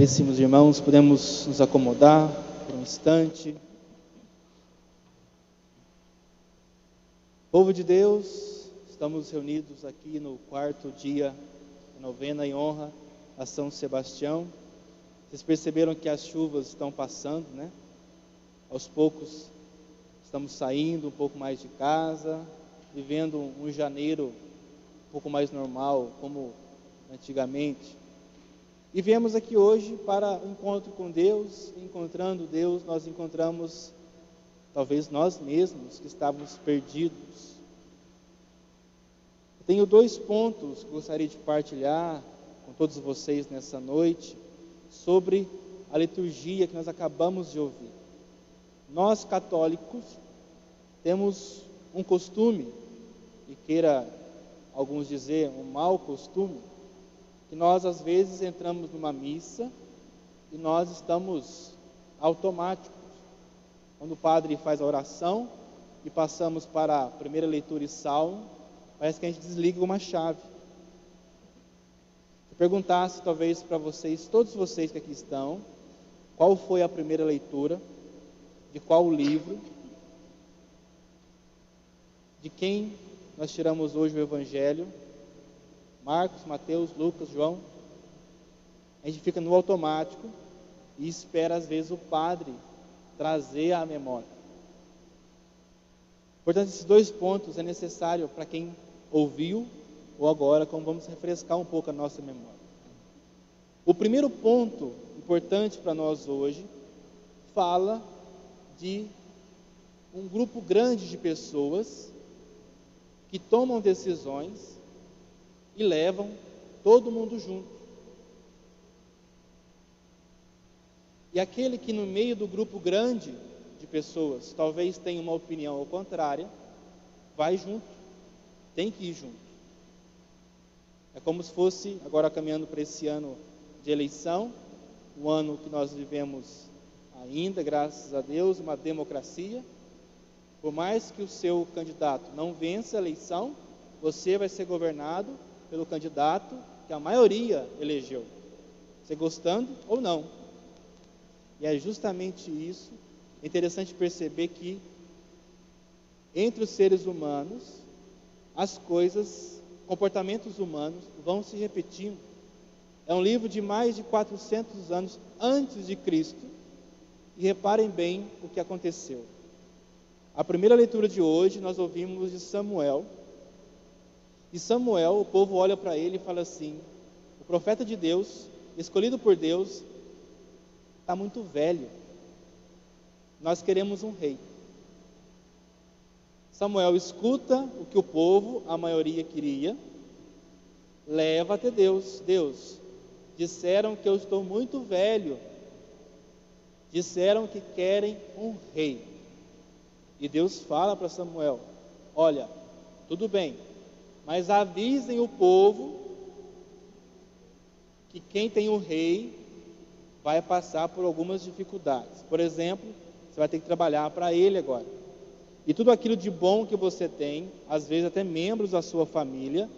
Caríssimos irmãos, podemos nos acomodar por um instante. Povo de Deus, estamos reunidos aqui no quarto dia da novena em honra a São Sebastião. Vocês perceberam que as chuvas estão passando, né? Aos poucos estamos saindo um pouco mais de casa, vivendo um janeiro um pouco mais normal, como antigamente. E viemos aqui hoje para um encontro com Deus. Encontrando Deus, nós encontramos talvez nós mesmos que estávamos perdidos. Eu tenho 2 pontos que gostaria de partilhar com todos vocês nessa noite sobre a liturgia que nós acabamos de ouvir. Nós católicos temos um costume, e queira alguns dizer um mau costume, que nós às vezes entramos numa missa e nós estamos automáticos. Quando o padre faz a oração e passamos para a primeira leitura e salmo, parece que a gente desliga uma chave. Se eu perguntasse talvez para vocês, todos vocês que aqui estão, qual foi a primeira leitura, de qual livro, de quem nós tiramos hoje o Evangelho, Marcos, Mateus, Lucas, João, a gente fica no automático e espera às vezes o padre trazer à memória. Portanto, esses 2 pontos é necessário para quem ouviu, ou agora, como vamos refrescar um pouco a nossa memória. O primeiro ponto importante para nós hoje fala de um grupo grande de pessoas que tomam decisões e levam todo mundo junto. E aquele que no meio do grupo grande de pessoas talvez tenha uma opinião ao contrária, vai junto, tem que ir junto. É como se fosse, agora caminhando para esse ano de eleição, o ano que nós vivemos ainda, graças a Deus, uma democracia. Por mais que o seu candidato não vença a eleição, você vai ser governado pelo candidato que a maioria elegeu, você gostando ou não. E é justamente isso. É interessante perceber que entre os seres humanos, as coisas, comportamentos humanos vão se repetindo. É um livro de mais de 400 anos antes de Cristo, e reparem bem o que aconteceu. A primeira leitura de hoje nós ouvimos de Samuel. E Samuel, o povo olha para ele e fala assim: o profeta de Deus, escolhido por Deus, está muito velho. Nós queremos um rei. Samuel escuta o que o povo, a maioria, queria, leva até Deus. Deus, disseram que eu estou muito velho, disseram que querem um rei. E Deus fala para Samuel: olha, tudo bem, mas avisem o povo que quem tem um rei vai passar por algumas dificuldades. Por exemplo, você vai ter que trabalhar para ele agora. E tudo aquilo de bom que você tem, às vezes até membros da sua família,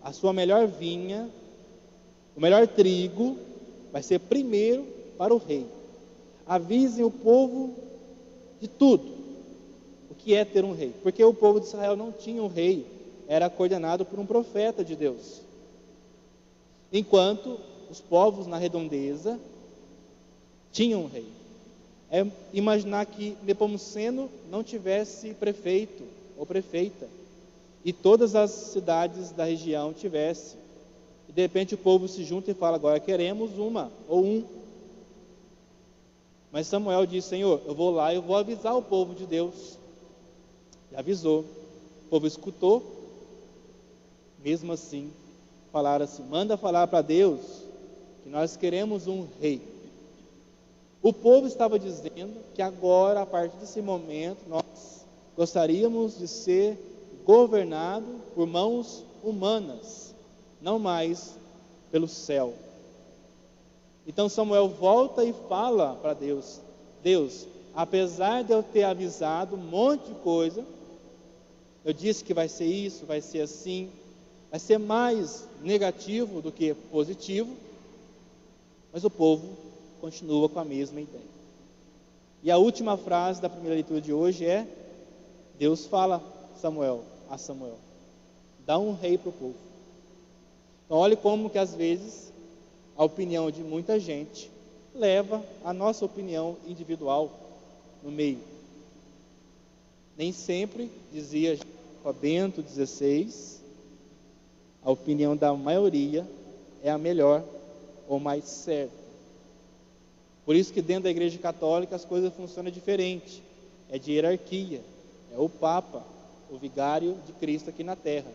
a sua melhor vinha, o melhor trigo, vai ser primeiro para o rei. Avisem o povo de tudo. O que é ter um rei? Porque o povo de Israel não tinha um rei, era coordenado por um profeta de Deus. Enquanto os povos na redondeza tinham um rei. É imaginar que Nepomuceno não tivesse prefeito ou prefeita, e todas as cidades da região tivessem. E de repente o povo se junta e fala: agora queremos uma ou um. Mas Samuel diz: Senhor, eu vou lá e eu vou avisar o povo de Deus. E avisou. O povo escutou. Mesmo assim, falaram assim: manda falar para Deus que nós queremos um rei. O povo estava dizendo que agora, a partir desse momento, nós gostaríamos de ser governado por mãos humanas, não mais pelo céu. Então Samuel volta e fala para Deus: Deus, apesar de eu ter avisado um monte de coisa, eu disse que vai ser isso, vai ser assim, vai ser mais negativo do que positivo, mas o povo continua com a mesma ideia. E a última frase da primeira leitura de hoje é: Deus fala a Samuel, dá um rei para o povo. Então olhe como que às vezes a opinião de muita gente leva a nossa opinião individual no meio. Nem sempre, dizia Bento XVI, a opinião da maioria é a melhor ou mais certa. Por isso que dentro da Igreja Católica as coisas funcionam diferente. É de hierarquia, é o Papa, o vigário de Cristo aqui na Terra.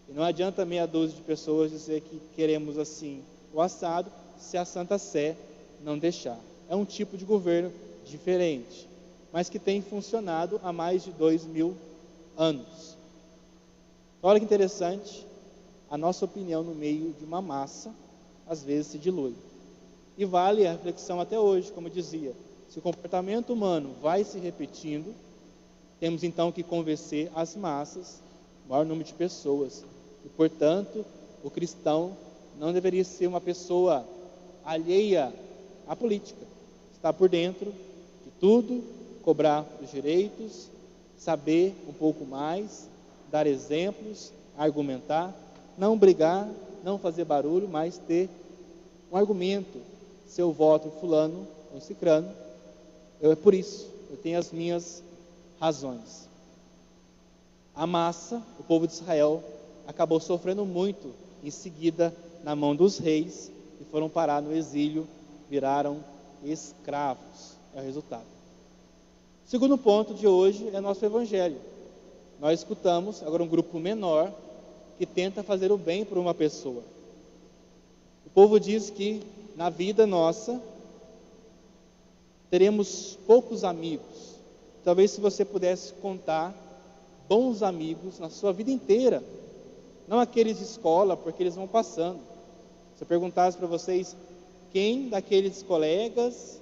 E não adianta meia dúzia de pessoas dizer que queremos assim o assado, se a Santa Sé não deixar. É um tipo de governo diferente, mas que tem funcionado há mais de 2000 anos. Olha que interessante, a nossa opinião no meio de uma massa, às vezes se dilui. E vale a reflexão até hoje, como eu dizia, se o comportamento humano vai se repetindo, temos então que convencer as massas, o maior número de pessoas. E, portanto, o cristão não deveria ser uma pessoa alheia à política. Estar por dentro de tudo, cobrar os direitos, saber um pouco mais, dar exemplos, argumentar, não brigar, não fazer barulho, mas ter um argumento. Se eu voto fulano ou cicrano, é por isso, eu tenho as minhas razões. A massa, o povo de Israel, acabou sofrendo muito em seguida na mão dos reis e foram parar no exílio, viraram escravos. É o resultado. O segundo ponto de hoje é nosso evangelho. Nós escutamos agora um grupo menor que tenta fazer o bem para uma pessoa. O povo diz que na vida nossa teremos poucos amigos. Talvez se você pudesse contar bons amigos na sua vida inteira, não aqueles de escola, porque eles vão passando. Se eu perguntasse para vocês quem daqueles colegas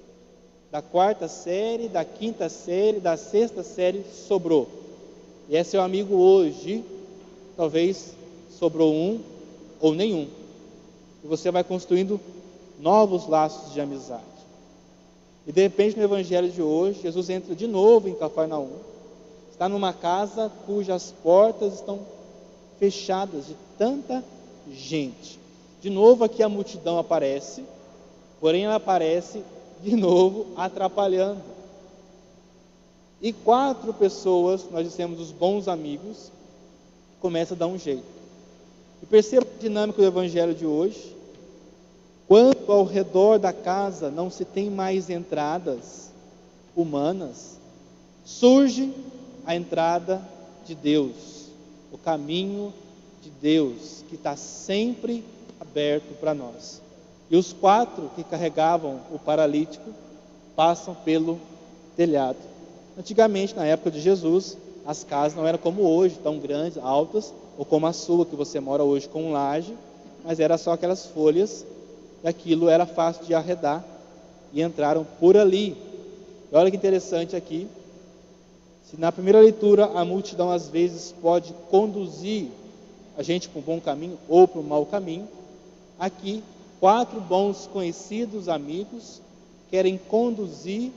da 4ª série, da 5ª série, da 6ª série sobrou, e é seu amigo hoje, talvez sobrou um ou nenhum, e você vai construindo novos laços de amizade. E de repente no evangelho de hoje, Jesus entra de novo em Cafarnaum, está numa casa cujas portas estão fechadas de tanta gente. De novo aqui a multidão aparece, porém ela aparece de novo atrapalhando. E 4 pessoas, nós dissemos os bons amigos, começam a dar um jeito. E perceba a dinâmica do evangelho de hoje. Quando ao redor da casa não se tem mais entradas humanas, surge a entrada de Deus, o caminho de Deus, que está sempre aberto para nós. E os 4 que carregavam o paralítico passam pelo telhado. Antigamente, na época de Jesus, as casas não eram como hoje, tão grandes, altas, ou como a sua, que você mora hoje com laje, mas era só aquelas folhas, e aquilo era fácil de arredar, e entraram por ali. E olha que interessante aqui, se na primeira leitura a multidão às vezes pode conduzir a gente para um bom caminho ou para um mau caminho, aqui 4 bons conhecidos amigos querem conduzir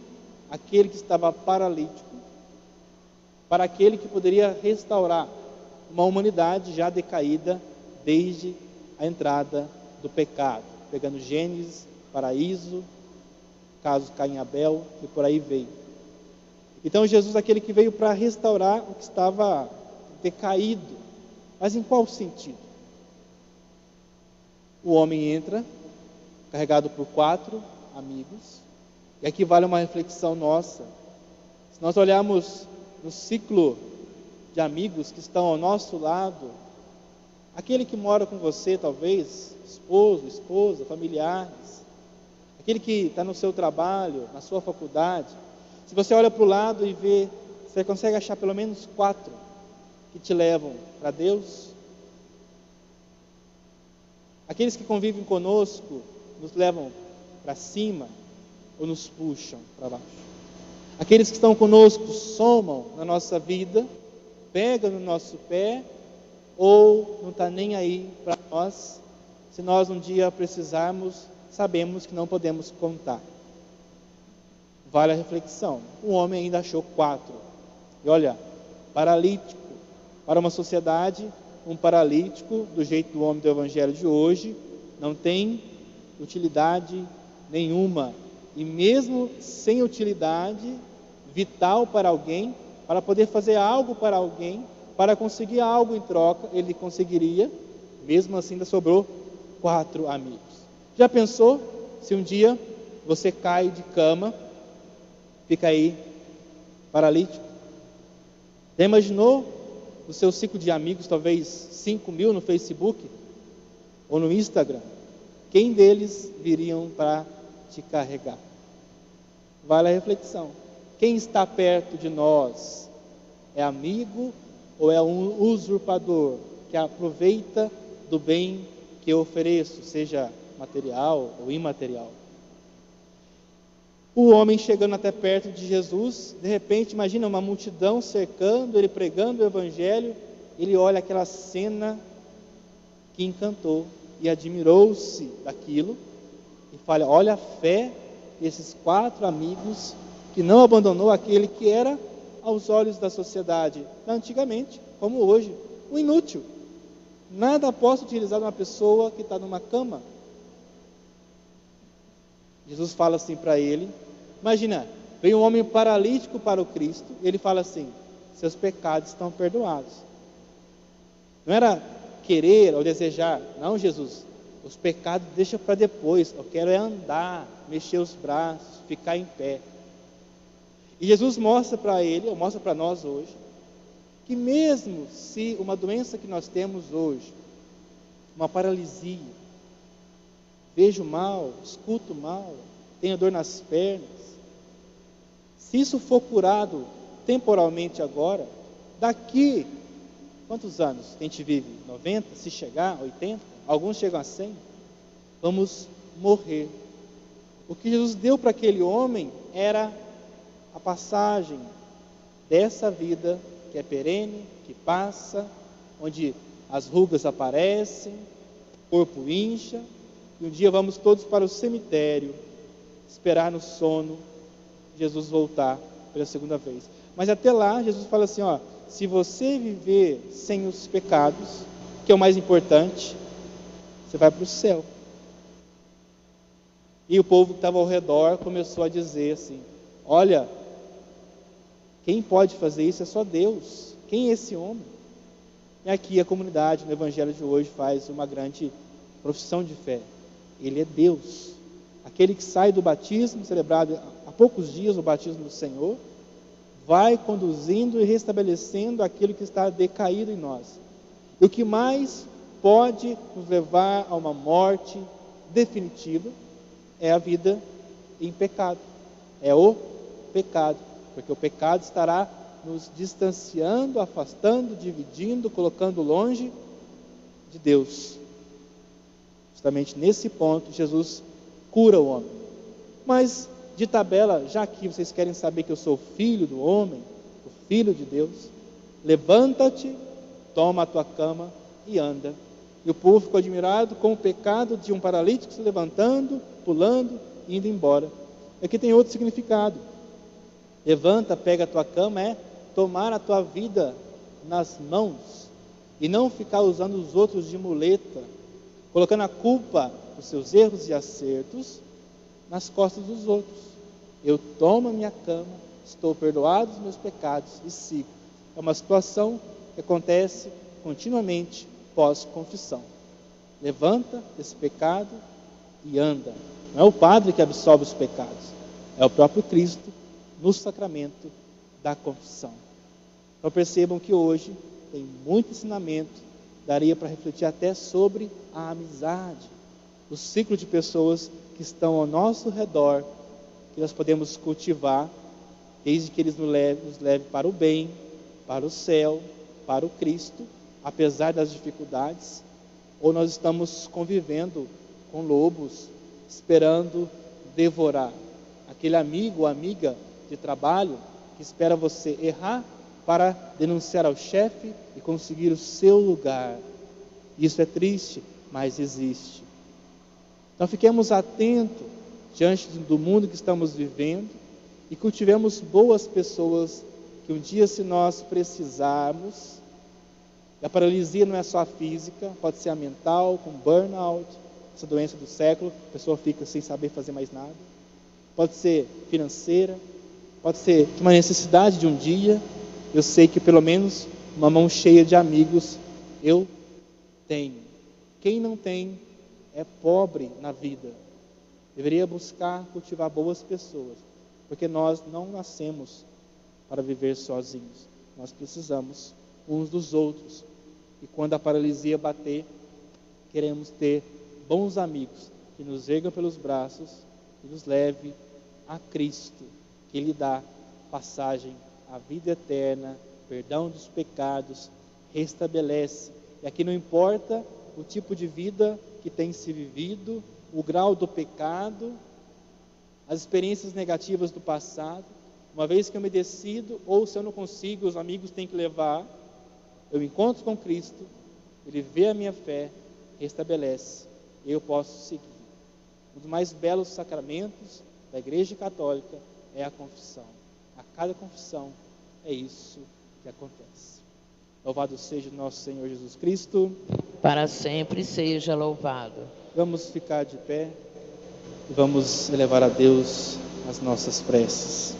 aquele que estava paralítico para aquele que poderia restaurar uma humanidade já decaída desde a entrada do pecado, pegando Gênesis, paraíso, caso Caim e Abel, e por aí veio. Então Jesus é aquele que veio para restaurar o que estava decaído. Mas em qual sentido? O homem entra, carregado por 4 amigos, e aqui vale uma reflexão nossa. Se nós olharmos no ciclo de amigos que estão ao nosso lado, aquele que mora com você, talvez, esposo, esposa, familiares, aquele que está no seu trabalho, na sua faculdade, se você olha para o lado e vê, você consegue achar pelo menos 4 que te levam para Deus? Aqueles que convivem conosco nos levam para cima ou nos puxam para baixo? Aqueles que estão conosco somam na nossa vida, pegam no nosso pé ou não está nem aí para nós, se nós um dia precisarmos sabemos que não podemos contar. Vale a reflexão. O homem ainda achou 4. E olha, paralítico. Para uma sociedade, um paralítico, do jeito do homem do evangelho de hoje, não tem utilidade nenhuma. E mesmo sem utilidade vital para alguém, para poder fazer algo para alguém, para conseguir algo em troca, ele conseguiria, mesmo assim ainda sobrou 4 amigos. Já pensou se um dia você cai de cama, fica aí paralítico? Já imaginou o seu ciclo de amigos, talvez 5.000 no Facebook ou no Instagram? Quem deles viriam para te carregar? Vale a reflexão. Quem está perto de nós é amigo ou é um usurpador que aproveita do bem que eu ofereço, seja material ou imaterial? O homem chegando até perto de Jesus, de repente, imagina uma multidão cercando, ele pregando o evangelho, ele olha aquela cena que encantou e admirou-se daquilo, e fala: olha a fé desses 4 amigos, que não abandonou aquele que era, aos olhos da sociedade, antigamente, como hoje, um inútil. Nada posso utilizar uma pessoa que está numa cama. Jesus fala assim para ele, imagina, vem um homem paralítico para o Cristo, e ele fala assim: seus pecados estão perdoados. Não era querer ou desejar, não, Jesus, os pecados deixa para depois, eu quero é andar, mexer os braços, ficar em pé. E Jesus mostra para ele, ou mostra para nós hoje, que mesmo se uma doença que nós temos hoje, uma paralisia, vejo mal, escuto mal, tenho dor nas pernas, se isso for curado temporalmente agora, daqui, quantos anos a gente vive? 90, se chegar, 80, alguns chegam a 100, vamos morrer. O que Jesus deu para aquele homem era a passagem dessa vida que é perene, que passa, onde as rugas aparecem, o corpo incha, e um dia vamos todos para o cemitério, esperar no sono Jesus voltar pela segunda vez. Mas até lá, Jesus fala assim, ó, se você viver sem os pecados, que é o mais importante, você vai para o céu. E o povo que estava ao redor começou a dizer assim, olha, quem pode fazer isso é só Deus. Quem é esse homem? E aqui a comunidade no evangelho de hoje faz uma grande profissão de fé. Ele é Deus. Aquele que sai do batismo, celebrado há poucos dias, o batismo do Senhor, vai conduzindo e restabelecendo aquilo que está decaído em nós. E o que mais pode nos levar a uma morte definitiva é a vida em pecado. É o pecado. Porque o pecado estará nos distanciando, afastando, dividindo, colocando longe de Deus. Justamente nesse ponto, Jesus cura o homem. Mas, de tabela, já que vocês querem saber que eu sou filho do homem, o filho de Deus, levanta-te, toma a tua cama e anda. E o povo ficou admirado com o pecado de um paralítico se levantando, pulando e indo embora. Aqui tem outro significado. Levanta, pega a tua cama, é tomar a tua vida nas mãos e não ficar usando os outros de muleta, colocando a culpa dos seus erros e acertos nas costas dos outros. Eu tomo a minha cama, estou perdoado dos meus pecados e sigo. É uma situação que acontece continuamente pós-confissão. Levanta esse pecado e anda. Não é o padre que absolve os pecados, é o próprio Cristo no sacramento da confissão. Então percebam que hoje tem muito ensinamento, daria para refletir até sobre a amizade, o ciclo de pessoas que estão ao nosso redor, que nós podemos cultivar, desde que eles nos leve para o bem, para o céu, para o Cristo, apesar das dificuldades, ou nós estamos convivendo com lobos, esperando devorar. Aquele amigo ou amiga de trabalho que espera você errar para denunciar ao chefe e conseguir o seu lugar. Isso é triste, mas existe. Então fiquemos atentos diante do mundo que estamos vivendo e cultivemos boas pessoas que um dia, se nós precisarmos, a paralisia não é só a física, pode ser a mental, com burnout, essa doença do século, a pessoa fica sem saber fazer mais nada. Pode ser financeira, pode ser de uma necessidade de um dia. Eu sei que pelo menos uma mão cheia de amigos eu tenho. Quem não tem é pobre na vida. Deveria buscar cultivar boas pessoas, porque nós não nascemos para viver sozinhos. Nós precisamos uns dos outros. E quando a paralisia bater, queremos ter bons amigos que nos ergam pelos braços e nos leve a Cristo, que lhe dá passagem à vida eterna, perdão dos pecados, restabelece. E aqui não importa o tipo de vida que tem se vivido, o grau do pecado, as experiências negativas do passado. Uma vez que eu me decido, ou se eu não consigo, os amigos têm que levar, eu encontro com Cristo, Ele vê a minha fé, restabelece, e eu posso seguir. Um dos mais belos sacramentos da Igreja Católica é a confissão. A cada confissão é isso que acontece. Louvado seja o nosso Senhor Jesus Cristo. Para sempre seja louvado. Vamos ficar de pé e vamos elevar a Deus as nossas preces.